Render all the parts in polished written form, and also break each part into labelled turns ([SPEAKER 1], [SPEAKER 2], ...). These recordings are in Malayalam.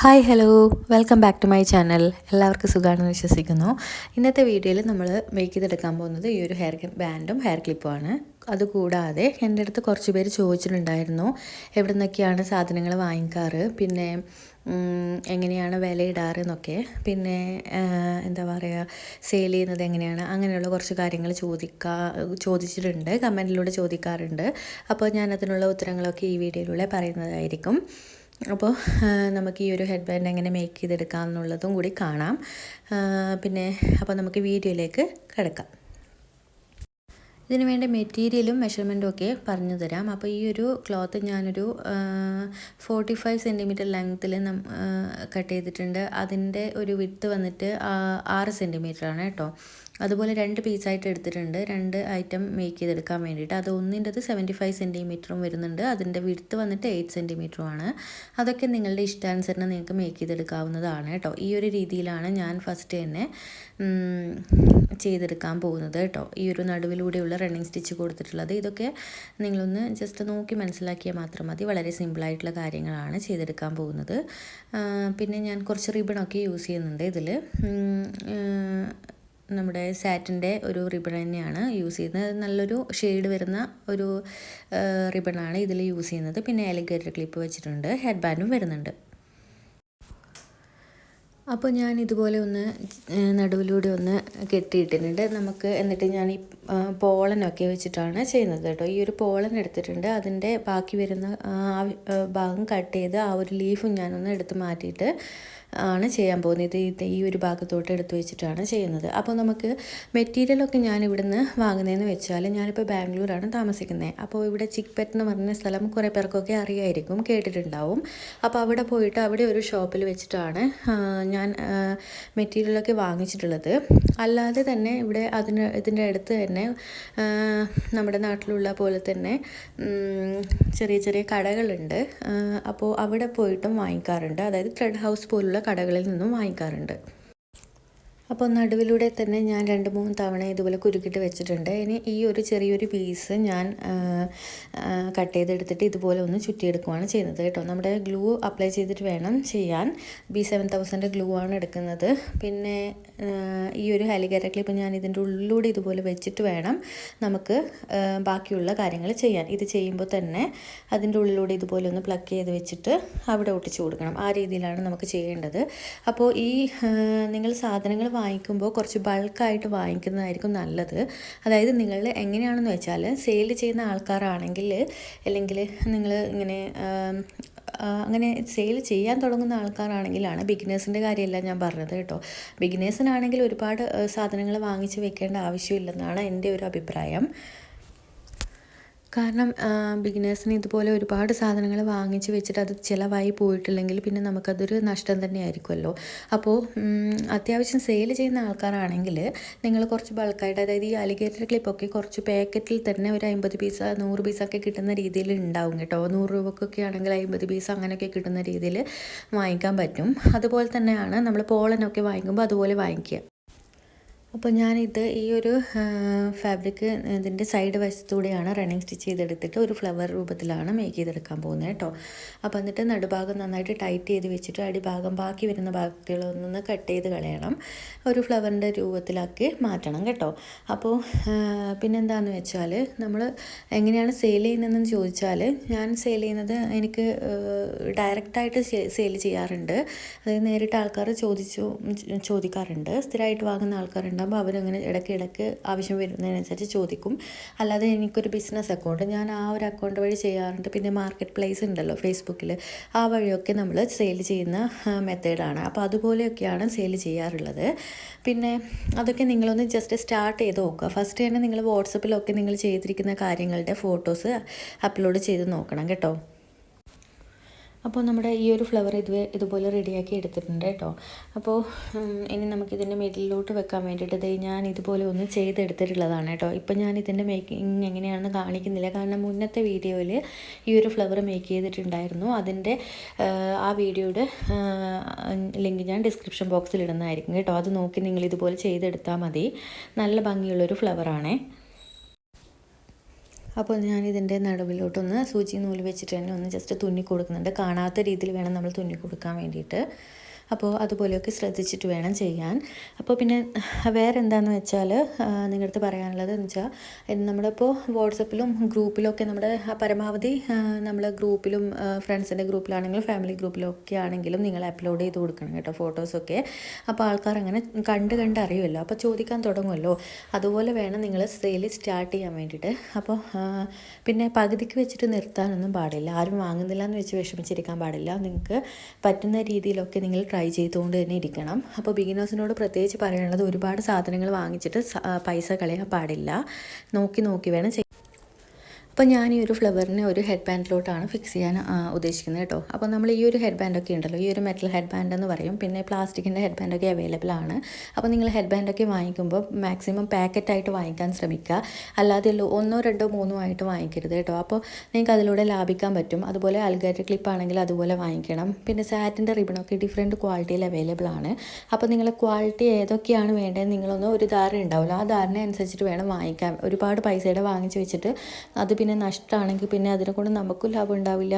[SPEAKER 1] Hi hello welcome back to my channel. എല്ലാവർക്കും സുഖമാണെന്ന് വിശ്വസിക്കുന്നു. ഇന്നത്തെ വീഡിയോയിൽ നമ്മൾ മേക്ക് ചെയ്തെടുക്കാൻ പോകുന്നത് ഈ ഒരു ഹെയർ ബാൻഡും ഹെയർ ക്ലിപ്പുമാണ്. അതുകൂടാതെ എൻ്റെ അടുത്ത് കുറച്ച് പേര് ചോദിച്ചിട്ടുണ്ടായിരുന്നു എവിടെ നിന്നൊക്കെയാണ് സാധനങ്ങൾ വാങ്ങിക്കാറ്, പിന്നെ എങ്ങനെയാണ് വിലയിടാറ് എന്നൊക്കെ, പിന്നെ എന്താ പറയുക സെയിൽ ചെയ്യുന്നത് എങ്ങനെയാണ്, അങ്ങനെയുള്ള കുറച്ച് കാര്യങ്ങൾ ചോദിച്ചിട്ടുണ്ട്, കമൻറ്റിലൂടെ ചോദിക്കാറുണ്ട്. അപ്പോൾ ഞാൻ അതിനുള്ള ഉത്തരങ്ങളൊക്കെ ഈ വീഡിയോയിലൂടെ പറയുന്നതായിരിക്കും. അപ്പോൾ നമുക്ക് ഈ ഒരു ഹെഡ് ബാൻഡ് എങ്ങനെ മേക്ക് ചെയ്തെടുക്കാം എന്നുള്ളതും കൂടി കാണാം. അപ്പോൾ നമുക്ക് വീഡിയോയിലേക്ക് കിടക്കാം. ഇതിന് വേണ്ട മെറ്റീരിയലും മെഷർമെൻറ്റും ഒക്കെ പറഞ്ഞു തരാം. അപ്പോൾ ഈ ഒരു ക്ലോത്ത് ഞാനൊരു 45 സെൻറ്റിമീറ്റർ ലെങ്ത്തിൽ കട്ട് ചെയ്തിട്ടുണ്ട്. അതിൻ്റെ ഒരു വിഡ്ത്ത് വന്നിട്ട് 6 സെൻറ്റിമീറ്ററാണ് കേട്ടോ. അതുപോലെ 2 പീസായിട്ട് എടുത്തിട്ടുണ്ട്, 2 ഐറ്റം മേക്ക് ചെയ്തെടുക്കാൻ വേണ്ടിയിട്ട്. അത് ഒന്നിൻ്റെത് 75 സെൻറ്റിമീറ്ററും വരുന്നുണ്ട്, അതിൻ്റെ വിഡ്ത്ത് വന്നിട്ട് 8 സെൻറ്റിമീറ്ററുമാണ്. അതൊക്കെ നിങ്ങളുടെ ഇഷ്ടാനുസരണം നിങ്ങൾക്ക് മേക്ക് ചെയ്തെടുക്കാവുന്നതാണ് കേട്ടോ. ഈ ഒരു രീതിയിലാണ് ഞാൻ ഫസ്റ്റ് തന്നെ ചെയ്തെടുക്കാൻ പോകുന്നത് കേട്ടോ. ഈ ഒരു നടുവിലൂടെയുള്ള റണ്ണിങ് സ്റ്റിച്ച് കൊടുത്തിട്ടുള്ളത്, ഇതൊക്കെ നിങ്ങളൊന്ന് ജസ്റ്റ് നോക്കി മനസ്സിലാക്കിയാൽ മാത്രം മതി. വളരെ സിമ്പിളായിട്ടുള്ള കാര്യങ്ങളാണ് ചെയ്തെടുക്കാൻ പോകുന്നത്. പിന്നെ ഞാൻ കുറച്ച് റിബണൊക്കെ യൂസ് ചെയ്യുന്നുണ്ട് ഇതിൽ. നമ്മുടെ സാറ്റിൻ്റെ ഒരു റിബൺ തന്നെയാണ് യൂസ് ചെയ്യുന്നത്. നല്ലൊരു ഷെയ്ഡ് വരുന്ന ഒരു റിബണാണ് ഇതിൽ യൂസ് ചെയ്യുന്നത്. പിന്നെ അലിഗേറ്റർ ക്ലിപ്പ് വെച്ചിട്ടുണ്ട്, ഹെഡ് ബാൻഡും വരുന്നുണ്ട്. അപ്പോൾ ഞാൻ ഇതുപോലെ ഒന്ന് നടുവിലൂടെ ഒന്ന് കെട്ടിയിട്ടിട്ടുണ്ട്. എന്നിട്ട് ഞാൻ ഈ പോളനൊക്കെ വെച്ചിട്ടാണ് ചെയ്യുന്നത് കേട്ടോ. ഈ ഒരു പോളൻ എടുത്തിട്ടുണ്ട്, അതിൻ്റെ ബാക്കി വരുന്ന ഭാഗം കട്ട് ചെയ്ത് ആ ഒരു ലീഫും ഞാനൊന്ന് എടുത്ത് മാറ്റിയിട്ട് ആണ് ചെയ്യാൻ പോകുന്നത്. ഈ ഒരു ഭാഗത്തോട്ട് എടുത്ത് വെച്ചിട്ടാണ് ചെയ്യുന്നത്. അപ്പോൾ നമുക്ക് മെറ്റീരിയലൊക്കെ ഞാൻ ഇവിടുന്ന് വാങ്ങുന്നതെന്ന് വെച്ചാൽ, ഞാനിപ്പോൾ ബാംഗ്ലൂരാണ് താമസിക്കുന്നത്. അപ്പോൾ ഇവിടെ ചിക്പെറ്റ് എന്ന് പറഞ്ഞ സ്ഥലം കുറേ പേർക്കൊക്കെ അറിയായിരിക്കും, കേട്ടിട്ടുണ്ടാവും. അപ്പോൾ അവിടെ പോയിട്ട് അവിടെ ഒരു ഷോപ്പിൽ വെച്ചിട്ടാണ് ഞാൻ മെറ്റീരിയലൊക്കെ വാങ്ങിച്ചിട്ടുള്ളത്. അല്ലാതെ തന്നെ ഇവിടെ ഇതിൻ്റെ അടുത്ത് തന്നെ നമ്മുടെ നാട്ടിലുള്ള പോലെ തന്നെ ചെറിയ ചെറിയ കടകളുണ്ട്. അപ്പോൾ അവിടെ പോയിട്ടും വാങ്ങിക്കാറുണ്ട്, അതായത് ത്രെഡ് ഹൗസ് പോലുള്ള കടകളിൽ നിന്നും വാങ്ങിക്കാറുണ്ട്. അപ്പോൾ നടുവിലൂടെ തന്നെ ഞാൻ 2-3 തവണ ഇതുപോലെ കുരുക്കിട്ട് വെച്ചിട്ടുണ്ട്. ഇനി ഈ ഒരു ചെറിയൊരു പീസ് ഞാൻ കട്ട് ചെയ്തെടുത്തിട്ട് ഇതുപോലെ ഒന്ന് ചുറ്റിയെടുക്കുകയാണ് ചെയ്യുന്നത് കേട്ടോ. നമ്മുടെ ഗ്ലൂ അപ്ലൈ ചെയ്തിട്ട് വേണം ചെയ്യാൻ. B7000 ഗ്ലൂ ആണ് എടുക്കുന്നത്. പിന്നെ ഈ ഒരു അലിഗേറ്റർ ക്ലിപ്പ് ഞാൻ ഇതിൻ്റെ ഉള്ളിലൂടെ ഇതുപോലെ വെച്ചിട്ട് വേണം നമുക്ക് ബാക്കിയുള്ള കാര്യങ്ങൾ ചെയ്യാൻ. ഇത് ചെയ്യുമ്പോൾ തന്നെ അതിൻ്റെ ഉള്ളിലൂടെ ഇതുപോലെ ഒന്ന് പ്ലഗ് ചെയ്ത് വെച്ചിട്ട് അവിടെ ഒട്ടിച്ച് കൊടുക്കണം. ആ രീതിയിലാണ് നമുക്ക് ചെയ്യേണ്ടത്. അപ്പോൾ നിങ്ങൾ സാധനങ്ങൾ വാങ്ങിക്കുമ്പോൾ കുറച്ച് ബൾക്കായിട്ട് വാങ്ങിക്കുന്നതായിരിക്കും നല്ലത്. അതായത് നിങ്ങൾ എങ്ങനെയാണെന്ന് വെച്ചാൽ, സെയിൽ ചെയ്യുന്ന ആൾക്കാരാണെങ്കിൽ, അല്ലെങ്കിൽ നിങ്ങൾ അങ്ങനെ സെയിൽ ചെയ്യാൻ തുടങ്ങുന്ന ആൾക്കാരാണെങ്കിലാണ്, ബിഗിനേഴ്സിൻ്റെ കാര്യമല്ല ഞാൻ പറഞ്ഞത് കേട്ടോ. ബിഗിനേഴ്സിനാണെങ്കിൽ ഒരുപാട് സാധനങ്ങൾ വാങ്ങിച്ച് വെക്കേണ്ട ആവശ്യമില്ലെന്നാണ് എൻ്റെ ഒരു അഭിപ്രായം. കാരണം ബിഗിനേഴ്സിന് ഇതുപോലെ ഒരുപാട് സാധനങ്ങൾ വാങ്ങിച്ച് വെച്ചിട്ട് അത് ചിലവായി പോയിട്ടില്ലെങ്കിൽ പിന്നെ നമുക്കതൊരു നഷ്ടം തന്നെയായിരിക്കുമല്ലോ. അപ്പോൾ അത്യാവശ്യം സെയിൽ ചെയ്യുന്ന ആൾക്കാരാണെങ്കിൽ നിങ്ങൾ കുറച്ച് ബൾക്കായിട്ട്, അതായത് ഈ അലിഗേറ്റർ ക്ലിപ്പൊക്കെ കുറച്ച് പാക്കറ്റിൽ തന്നെ ഒരു 50 പീസ് 100 പീസൊക്കെ കിട്ടുന്ന രീതിയിൽ ഉണ്ടാവും കേട്ടോ. 100 രൂപക്കൊക്കെ ആണെങ്കിൽ 50 പീസ് അങ്ങനെയൊക്കെ കിട്ടുന്ന രീതിയിൽ വാങ്ങിക്കാൻ പറ്റും. അതുപോലെ തന്നെയാണ് നമ്മൾ പോളനൊക്കെ വാങ്ങിക്കുമ്പോൾ അതുപോലെ വാങ്ങിക്കുക. അപ്പോൾ ഞാനിത് ഈ ഒരു ഫാബ്രിക് ഇതിൻ്റെ സൈഡ് വശത്തൂടെയാണ് റണ്ണിങ് സ്റ്റിച്ച് ചെയ്തെടുത്തിട്ട് ഒരു ഫ്ലവർ രൂപത്തിലാണ് മേക്ക് ചെയ്തെടുക്കാൻ പോകുന്നത് കേട്ടോ. അപ്പോൾ എന്നിട്ട് നടുഭാഗം നന്നായിട്ട് ടൈറ്റ് ചെയ്ത് വെച്ചിട്ട് അടിഭാഗം ബാക്കി വരുന്ന ഭാഗങ്ങളൊന്ന് കട്ട് ചെയ്ത് കളയണം, ഒരു ഫ്ലവറിൻ്റെ രൂപത്തിലാക്കി മാറ്റണം കേട്ടോ. അപ്പോൾ പിന്നെന്താണെന്ന് വെച്ചാൽ, നമ്മൾ എങ്ങനെയാണ് സെയിൽ ചെയ്യുന്നതെന്ന് ചോദിച്ചാൽ, ഞാൻ സെയിൽ ചെയ്യുന്നത് എനിക്ക് ഡയറക്റ്റായിട്ട് സെയിൽ ചെയ്യാറുണ്ട്. അതായത് നേരിട്ട് ആൾക്കാർ ചോദിക്കാറുണ്ട്. സ്ഥിരമായിട്ട് വാങ്ങുന്ന ആൾക്കാരുണ്ട്. അപ്പോൾ അവരങ്ങനെ ഇടയ്ക്ക് ആവശ്യം വരുന്നതിനനുസരിച്ച് ചോദിക്കും. അല്ലാതെ എനിക്കൊരു ബിസിനസ് അക്കൗണ്ട്, ഞാൻ ആ ഒരു അക്കൗണ്ട് വഴി ചെയ്യാറുണ്ട്. പിന്നെ മാർക്കറ്റ് പ്ലേസ് ഉണ്ടല്ലോ ഫേസ്ബുക്കിൽ, ആ വഴിയൊക്കെ നമ്മൾ സെയിൽ ചെയ്യുന്ന മെത്തേഡാണ്. അപ്പോൾ അതുപോലെയൊക്കെയാണ് സെയിൽ ചെയ്യാറുള്ളത്. പിന്നെ അതൊക്കെ നിങ്ങളൊന്ന് ജസ്റ്റ് സ്റ്റാർട്ട് ചെയ്ത് നോക്കുക. ഫസ്റ്റ് തന്നെ നിങ്ങൾ വാട്സപ്പിലൊക്കെ നിങ്ങൾ ചെയ്തിരിക്കുന്ന കാര്യങ്ങളുടെ ഫോട്ടോസ് അപ്ലോഡ് ചെയ്ത് നോക്കണം കേട്ടോ. അപ്പോൾ നമ്മുടെ ഈ ഒരു ഫ്ലവർ ഇതുപോലെ റെഡിയാക്കി എടുത്തിട്ടുണ്ട് കേട്ടോ. അപ്പോൾ ഇനി നമുക്കിതിൻ്റെ മിഡിലോട്ട് വെക്കാൻ വേണ്ടിയിട്ട് ഞാൻ ഇതുപോലെ ഒന്ന് ചെയ്തെടുത്തിട്ടുള്ളതാണ് കേട്ടോ. ഇപ്പം ഞാൻ ഇതിൻ്റെ മേക്കിംഗ് എങ്ങനെയാണെന്ന് കാണിക്കുന്നില്ല, കാരണം മുന്നത്തെ വീഡിയോയിൽ ഈ ഒരു ഫ്ലവർ മേക്ക് ചെയ്തിട്ടുണ്ടായിരുന്നു. അതിൻ്റെ ആ വീഡിയോയുടെ ലിങ്ക് ഞാൻ ഡിസ്ക്രിപ്ഷൻ ബോക്സിൽ ഇടുന്നതായിരിക്കും കേട്ടോ. അത് നോക്കി നിങ്ങൾ ഇതുപോലെ ചെയ്തെടുത്താൽ മതി. നല്ല ഭംഗിയുള്ളൊരു ഫ്ലവറാണേ. അപ്പോൾ ഞാനിതിൻ്റെ നടുവിലോട്ടൊന്ന് സൂചി നൂല് വെച്ചിട്ട് തന്നെ ഒന്ന് ജസ്റ്റ് തുന്നി കൊടുക്കുന്നുണ്ട്. കാണാത്ത രീതിയിൽ വേണം നമ്മൾ തുന്നി കൊടുക്കാൻ വേണ്ടിയിട്ട്. അപ്പോൾ അതുപോലെയൊക്കെ ശ്രദ്ധിച്ചിട്ട് വേണം ചെയ്യാൻ. അപ്പോൾ പിന്നെ വേറെ എന്താണെന്ന് വെച്ചാൽ നിങ്ങളുടെ അടുത്ത് പറയാനുള്ളത് എന്ന് വെച്ചാൽ നമ്മളിപ്പോൾ വാട്സപ്പിലും ഗ്രൂപ്പിലൊക്കെ നമ്മുടെ പരമാവധി നമ്മൾ ഗ്രൂപ്പിലും ഫ്രണ്ട്സിൻ്റെ ഗ്രൂപ്പിലാണെങ്കിലും ഫാമിലി ഗ്രൂപ്പിലൊക്കെ ആണെങ്കിലും നിങ്ങൾ അപ്ലോഡ് ചെയ്ത് കൊടുക്കണം കേട്ടോ ഫോട്ടോസൊക്കെ. അപ്പോൾ ആൾക്കാർ അങ്ങനെ കണ്ട് അറിയുമല്ലോ, അപ്പോൾ ചോദിക്കാൻ തുടങ്ങുമല്ലോ. അതുപോലെ വേണം നിങ്ങൾ സെയിൽ സ്റ്റാർട്ട് ചെയ്യാൻ വേണ്ടിയിട്ട്. അപ്പോൾ പിന്നെ പകുതിക്ക് വെച്ചിട്ട് നിർത്താനൊന്നും പാടില്ല. ആരും വാങ്ങുന്നില്ല എന്ന് വെച്ച് വിഷമിച്ചിരിക്കാൻ പാടില്ല. നിങ്ങൾക്ക് പറ്റുന്ന രീതിയിലൊക്കെ നിങ്ങൾ ട്രൈ ചെയ്തുകൊണ്ട് തന്നെ ഇരിക്കണം. അപ്പോൾ ബിഗിനേഴ്സിനോട് പ്രത്യേകിച്ച് പറയാനുള്ളത് ഒരുപാട് സാധനങ്ങൾ വാങ്ങിച്ചിട്ട് പൈസ കളയാൻ പാടില്ല. നോക്കി വേണം ചെയ്യാൻ. അപ്പോൾ ഞാൻ ഈ ഒരു ഫ്ലവറിനെ ഒരു ഹെഡ് ബാൻഡിലോട്ടാണ് ഫിക്സ് ചെയ്യാൻ ഉദ്ദേശിക്കുന്നത് കേട്ടോ. അപ്പോൾ നമ്മൾ ഈ ഒരു ഹെഡ് ബാൻഡൊക്കെ ഉണ്ടല്ലോ, ഈ ഒരു മെറ്റൽ ഹെഡ് ബാൻഡ് എന്ന് പറയും. പിന്നെ പ്ലാസ്റ്റിക്കിൻ്റെ ഹെഡ് ബാൻഡൊക്കെ അവൈലബിൾ ആണ്. അപ്പോൾ നിങ്ങൾ ഹെഡ് ബാൻഡൊക്കെ വാങ്ങിക്കുമ്പോൾ മാക്സിമം പാക്കറ്റായിട്ട് വാങ്ങിക്കാൻ ശ്രമിക്കുക. അല്ലാതെ ഒന്നോ രണ്ടോ മൂന്നോ ആയിട്ട് വാങ്ങിക്കരുത് കേട്ടോ. അപ്പോൾ നിങ്ങൾക്ക് അതിലൂടെ ലാഭിക്കാൻ പറ്റും. അതുപോലെ അൽഗാറ്റർ ക്ലിപ്പ് ആണെങ്കിൽ അതുപോലെ വാങ്ങിക്കണം. പിന്നെ സാറ്റിൻ്റെ റിബണൊക്കെ ഡിഫറെൻറ്റ് ക്വാളിറ്റിയിൽ അവൈലബിൾ ആണ്. അപ്പോൾ നിങ്ങൾ ക്വാളിറ്റി ഏതൊക്കെയാണ് വേണ്ടത് നിങ്ങളൊന്ന് ഒരു ധാരണ ഉണ്ടാവില്ല. ആ ധാരണ അനുസരിച്ചിട്ട് വേണം വാങ്ങിക്കാൻ. ഒരുപാട് പൈസയുടെ വാങ്ങിച്ച് വെച്ചിട്ട് അത് പിന്നെ നഷ്ടമാണെങ്കിൽ പിന്നെ അതിനെ കൊണ്ട് നമുക്കും ലാഭം ഉണ്ടാവില്ല.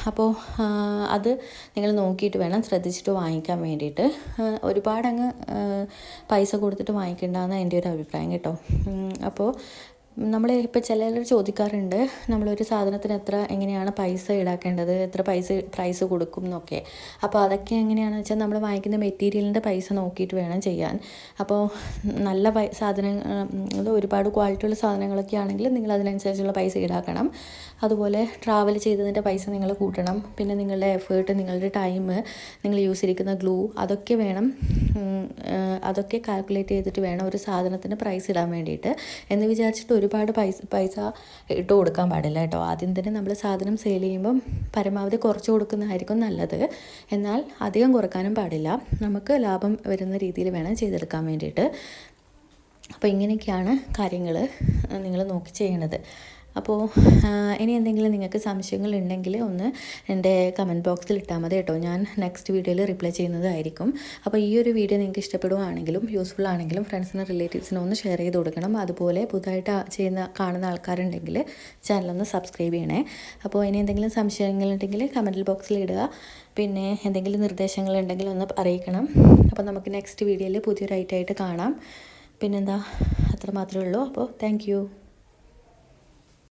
[SPEAKER 1] അപ്പോൾ അത് നിങ്ങൾ നോക്കിയിട്ട് വേണം ശ്രദ്ധിച്ചിട്ട് വാങ്ങിക്കാൻ വേണ്ടിയിട്ട്. ഒരുപാടങ്ങ് പൈസ കൊടുത്തിട്ട് വാങ്ങിക്കേണ്ടതെന്ന് എൻ്റെ ഒരു അഭിപ്രായം കേട്ടോ. അപ്പോൾ നമ്മൾ ഇപ്പോൾ ചിലർ ചോദിക്കാറുണ്ട് നമ്മളൊരു സാധനത്തിന് എങ്ങനെയാണ് പൈസ ഈടാക്കേണ്ടത്, എത്ര പ്രൈസ് കൊടുക്കും എന്നൊക്കെ. അപ്പോൾ അതൊക്കെ എങ്ങനെയാണെന്ന് വെച്ചാൽ നമ്മൾ വാങ്ങിക്കുന്ന മെറ്റീരിയലിൻ്റെ പൈസ നോക്കിയിട്ട് വേണം ചെയ്യാൻ. അപ്പോൾ നല്ല സാധനങ്ങൾ ഒരുപാട് ക്വാളിറ്റിയുള്ള സാധനങ്ങളൊക്കെ ആണെങ്കിൽ നിങ്ങൾ അതിനനുസരിച്ചുള്ള പൈസ ഈടാക്കണം. അതുപോലെ ട്രാവൽ ചെയ്തതിൻ്റെ പൈസ നിങ്ങൾ കൂട്ടണം. പിന്നെ നിങ്ങളുടെ എഫേർട്ട്, നിങ്ങളുടെ ടൈം, നിങ്ങൾ യൂസ് ചെയ്തിരിക്കുന്ന ഗ്ലൂ അതൊക്കെ വേണം. അതൊക്കെ കാൽക്കുലേറ്റ് ചെയ്തിട്ട് വേണം ഒരു സാധനത്തിന് പ്രൈസ് ഇടാൻ വേണ്ടിയിട്ട്. എന്ന് വിചാരിച്ചിട്ട് ഒരുപാട് പൈസ ഇട്ട് കൊടുക്കാൻ പാടില്ല കേട്ടോ. ആദ്യം തന്നെ നമ്മൾ സാധനം സെയിൽ ചെയ്യുമ്പം പരമാവധി കുറച്ച് കൊടുക്കുന്നതായിരിക്കും നല്ലത്. എന്നാൽ അധികം കുറക്കാനും പാടില്ല. നമുക്ക് ലാഭം വരുന്ന രീതിയിൽ വേണം ചെയ്തെടുക്കാൻ വേണ്ടിയിട്ട്. അപ്പോൾ ഇങ്ങനെയൊക്കെയാണ് കാര്യങ്ങൾ നിങ്ങൾ നോക്കി ചെയ്യണത്. അപ്പോൾ ഇനി എന്തെങ്കിലും നിങ്ങൾക്ക് സംശയങ്ങളുണ്ടെങ്കിൽ ഒന്ന് എൻ്റെ കമൻറ്റ് ബോക്സിൽ ഇട്ടാൽ മതി കേട്ടോ. ഞാൻ നെക്സ്റ്റ് വീഡിയോയിൽ റിപ്ലൈ ചെയ്യുന്നതായിരിക്കും. അപ്പോൾ ഈ ഒരു വീഡിയോ നിങ്ങൾക്ക് ഇഷ്ടപ്പെടുകയാണെങ്കിലും യൂസ്ഫുൾ ആണെങ്കിലും ഫ്രണ്ട്സിനും റിലേറ്റീവ്സിനും ഒന്ന് ഷെയർ ചെയ്ത് കൊടുക്കണം. അതുപോലെ പുതുതായിട്ട് കാണുന്ന ആൾക്കാരുണ്ടെങ്കിൽ ചാനലൊന്ന് സബ്സ്ക്രൈബ് ചെയ്യണേ. അപ്പോൾ ഇനി എന്തെങ്കിലും സംശയങ്ങളുണ്ടെങ്കിൽ കമൻറ്റ് ബോക്സിൽ ഇടുക. പിന്നെ എന്തെങ്കിലും നിർദ്ദേശങ്ങളുണ്ടെങ്കിൽ ഒന്ന് അറിയിക്കണം. അപ്പോൾ നമുക്ക് നെക്സ്റ്റ് വീഡിയോയിൽ പുതിയൊരു ഐറ്റമായിട്ട് കാണാം. പിന്നെന്താ, അത്ര മാത്രമേ ഉള്ളൂ. അപ്പോൾ താങ്ക്